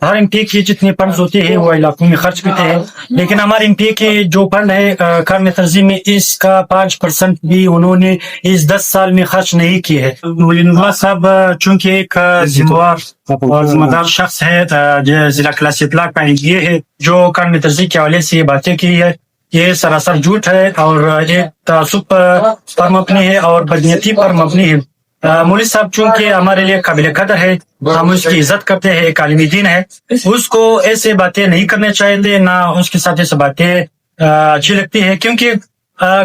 ہر M P کے جتنے funds ہوتے ہیں وہ علاقوں میں خرچ ہوتے ہیں، لیکن ہمارے ایم پی کے جو فنڈ ہے کام تنظیم میں اس کا 5% بھی انہوں نے اس 10 سال میں خرچ نہیں کی ہے۔ ولی اللہ صاحب چونکہ ایک ذمہ دار شخص ہے، ضلع کلاسی اطلاع کا یہ ہے جو کام تنظیم کے حوالے سے یہ باتیں کی ہے، یہ سراسر جھوٹ ہے اور ایک تعصب پر مبنی ہے اور بدنیتی پر مبنی ہے۔ مولوی صاحب چونکہ ہمارے لیے قابل قدر ہے، ہم اس کی عزت کرتے ہیں، ایک عالمی دین ہے، اس کو ایسے باتیں نہیں کرنے چاہیے، نہ اس کے ساتھ ایسے باتیں اچھی لگتی ہے، کیونکہ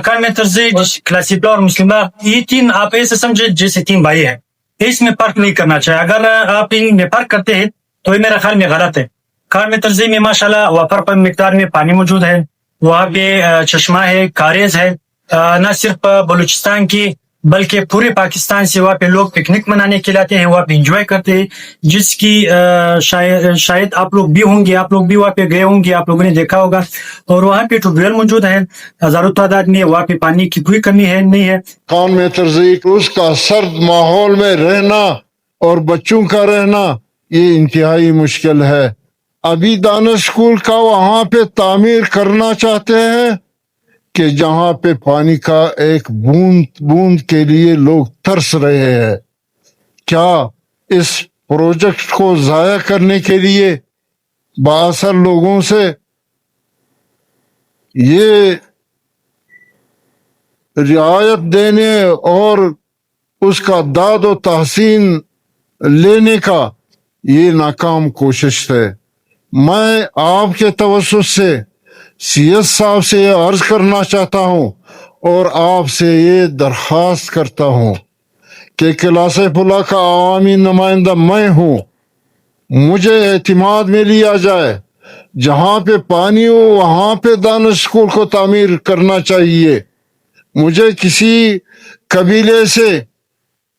کام ترجیح کلاسی اطلاع اور مسلم یہ تین آپ ایسے سمجھے جیسے تین بھائی ہیں، اس میں فرق نہیں کرنا چاہیے۔ اگر آپ ان میں فرق کرتے ہیں تو یہ میرا خیال میں غلط ہے۔ کام ترجیح میں ماشاءاللہ وافر مقدار میں پانی موجود ہے، وہاں پہ چشمہ ہے، کاریز ہے، نہ صرف بلوچستان کی بلکہ پورے پاکستان سے وہاں پہ لوگ پکنک منانے کے لیے آتے ہیں، وہاں پہ انجوائے کرتے ہیں، جس کی شاید آپ لوگ بھی ہوں گے، آپ لوگ بھی وہاں پہ گئے ہوں گے، آپ لوگوں نے دیکھا ہوگا، اور وہاں پہ ٹیوب ویل موجود ہے ہزاروں تعداد میں، وہاں پہ پانی کی کوئی کمی ہے نہیں ہے۔ کام میں ترجیح اس کا سرد ماحول میں رہنا اور بچوں کا رہنا یہ انتہائی مشکل ہے۔ ابھی دانش اسکول کا وہاں پہ تعمیر کرنا چاہتے ہیں کہ جہاں پہ پانی کا ایک بوند بوند کے لیے لوگ ترس رہے ہیں۔ کیا اس پروجیکٹ کو ضائع کرنے کے لیے بااثر لوگوں سے یہ رعایت دینے اور اس کا داد و تحسین لینے کا یہ ناکام کوشش ہے؟ میں آپ کے توسط سے سی ایس صاحب سے یہ عرض کرنا چاہتا ہوں اور آپ سے یہ درخواست کرتا ہوں کہ کلاس فلاح کا عوامی نمائندہ میں ہوں، مجھے اعتماد میں لیا جائے، جہاں پہ پانی ہو وہاں پہ دانش اسکول کو تعمیر کرنا چاہیے۔ مجھے کسی قبیلے سے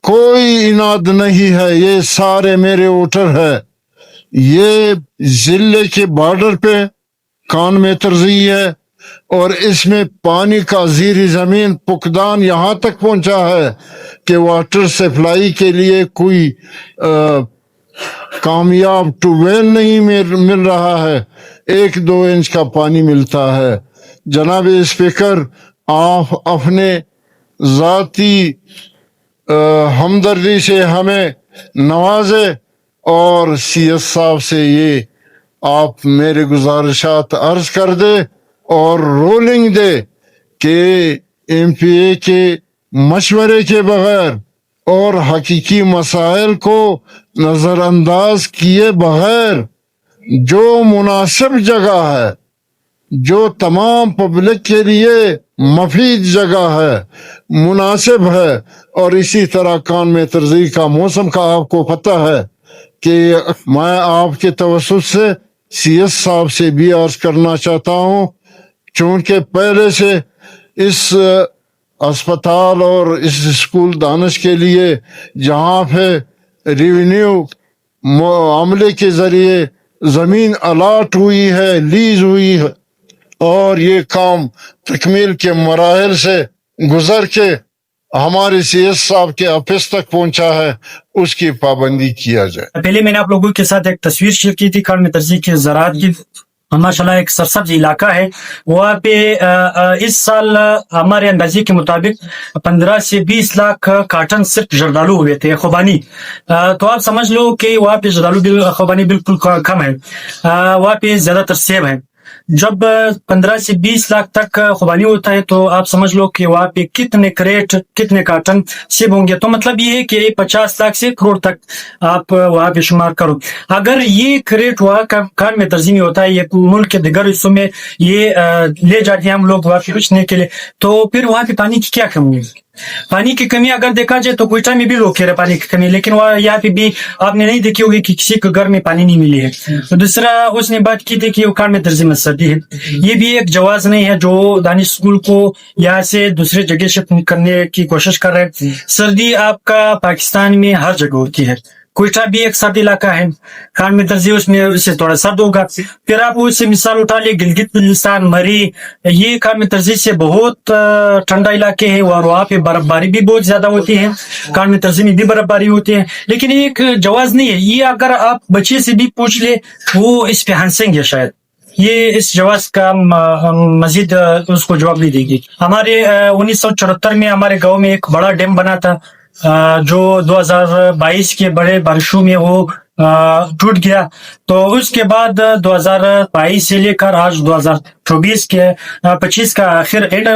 کوئی اناد نہیں ہے، یہ سارے میرے ووٹر ہیں۔ یہ ضلع کے بارڈر پہ کان میں ترجیح ہے اور اس میں پانی کا زیر زمین فقدان یہاں تک پہنچا ہے کہ واٹر سپلائی کے لیے کوئی کامیاب ٹیوب ویل نہیں مل رہا ہے، 1-2 انچ کا پانی ملتا ہے۔ جناب اسپیکر، آپ اپنے ذاتی ہمدردی سے ہمیں نوازے اور سی ایس صاحب سے یہ آپ میرے گزارشات عرض کر دے اور رولنگ دے کہ ایم پی اے کے مشورے کے بغیر اور حقیقی مسائل کو نظر انداز کیے بغیر جو مناسب جگہ ہے، جو تمام پبلک کے لیے مفید جگہ ہے، مناسب ہے، اور اسی طرح کان میں ترجیح کا موسم کا آپ کو پتہ ہے کہ میں آپ کے توسط سے سی ایس صاحب سے بھی عرض کرنا چاہتا ہوں، چونکہ پہلے سے اس اسپتال اور اس اسکول دانش کے لیے جہاں پہ ریونیو عملے کے ذریعے زمین الاٹ ہوئی ہے، لیز ہوئی ہے، اور یہ کام تکمیل کے مراحل سے گزر کے ہمارے سی ایس صاحب کے آفس تک پہنچا ہے، اس کی پابندی کیا جائے۔ پہلے میں نے آپ لوگوں کے ساتھ ایک تصویر شیئر کی تھی کان میں ترجیح کے زراعت کی، ماشاءاللہ ایک سرسبز علاقہ ہے وہاں پہ۔ اس سال ہمارے اندازے کے مطابق 15 سے 20 لاکھ کارٹن صرف جردالو ہوئے تھے، خوبانی۔ تو آپ سمجھ لو کہ وہاں پہ جردالو خوبانی بالکل کم ہے، وہاں پہ زیادہ تر سیب ہے۔ جب 15 سے 20 لاکھ تک خوبانی ہوتا ہے تو آپ سمجھ لو کہ وہاں پہ کتنے کریٹ، کتنے کارٹن سیب ہوں گے۔ تو مطلب یہ ہے کہ 50 لاکھ سے کروڑ تک آپ وہاں پہ شمار کرو۔ اگر یہ کریٹ وہاں کا کان میں ترجیح میں ہوتا ہے، یہ ملک کے دیگر حصوں میں یہ لے جاتے ہیں ہم لوگ وہاں پہ بیچنے کے لیے، تو پھر وہاں پہ پانی کی کیا کمی ہے؟ پانی کی کمی اگر دیکھا جائے تو کوئٹہ میں بھی لوگ کہہ رہے پانی کی کمی، لیکن وہاں یہاں پہ بھی آپ نے نہیں دیکھی ہوگی کہ کسی کے گھر میں پانی نہیں ملی ہے۔ تو دوسرا اس نے بات کی تھی کہ وہ کان میں ترجیح میں سردی ہے، یہ بھی ایک جواز نہیں ہے جو دانش اسکول کو یہاں سے دوسرے جگہ شفٹ کرنے کی کوشش کر رہے ہیں۔ سردی آپ کا پاکستان میں ہر جگہ ہوتی ہے، کوئٹہ بھی ایک سرد علاقہ ہے، کان میں درزی اس میں اس سے تھوڑا سرد ہوگا. پھر آپ اس سے مثال اٹھا لیں گلگت بلتستان، مری، یہ کان میں درزی سے بہت ٹھنڈا علاقے ہیں اور وہاں پہ برف باری بھی بہت زیادہ ہوتی ہے. کان میں درزی میں بھی برف باری ہوتی ہے، لیکن یہ ایک جواز نہیں ہے. یہ اگر آپ بچے سے بھی پوچھ لے وہ اس پہ ہنسیں گے شاید. یہ اس جواز کا مزید اس کو جواب نہیں دے گی. ہمارے 1974 میں ہمارے گاؤں میں ایک بڑا ڈیم بنا تھا جو 2022 کے بڑے بارشوں میں وہ ٹوٹ گیا. تو اس کے بعد 2022 سے لے کر آج 2024 کے 25 کا آخر اینڈ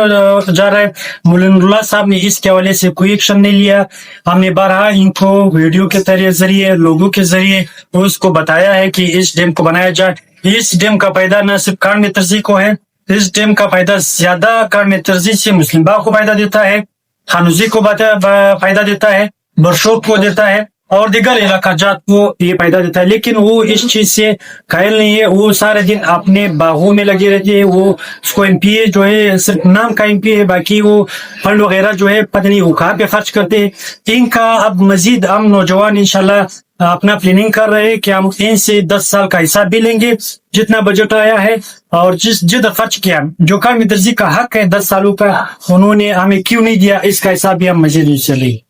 جا رہا ہے. مولانا اللہ صاحب نے اس کے حوالے سے کوئی ایکشن نہیں لیا. ہم نے بارہا ان کو ویڈیو کے ذریعے لوگوں کے ذریعے اس کو بتایا ہے کہ اس ڈیم کو بنایا جائے. اس ڈیم کا فائدہ نہ صرف کان میں ترزی کو ہے، اس ڈیم کا فائدہ زیادہ کان میں ترزی سے مسلم باغ کو فائدہ دیتا ہے، خانوزی کو فائدہ دیتا ہے، برشوت کو دیتا ہے اور دیگر علاقہ جات کو یہ فائدہ دیتا ہے. لیکن وہ اس چیز سے قائل نہیں ہے. وہ سارے دن اپنے باغوں میں لگے رہتے ہیں. وہ اس کو ایم پی اے جو ہے صرف نام کا ایم پی ہے، باقی وہ فنڈ وغیرہ جو ہے پتہ نہیں وہ کہاں پہ خرچ کرتے ہیں. ان کا اب مزید ہم نوجوان انشاءاللہ اپنا پلاننگ کر رہے ہیں کہ ہم ان سے 10 سال کا حساب بھی لیں گے جتنا بجٹ آیا ہے اور جد خرچ کیا. جو کان میں درزی کا حق ہے 10 سالوں کا، انہوں نے ہمیں کیوں نہیں دیا، اس کا حساب بھی ہم مزید چلیں.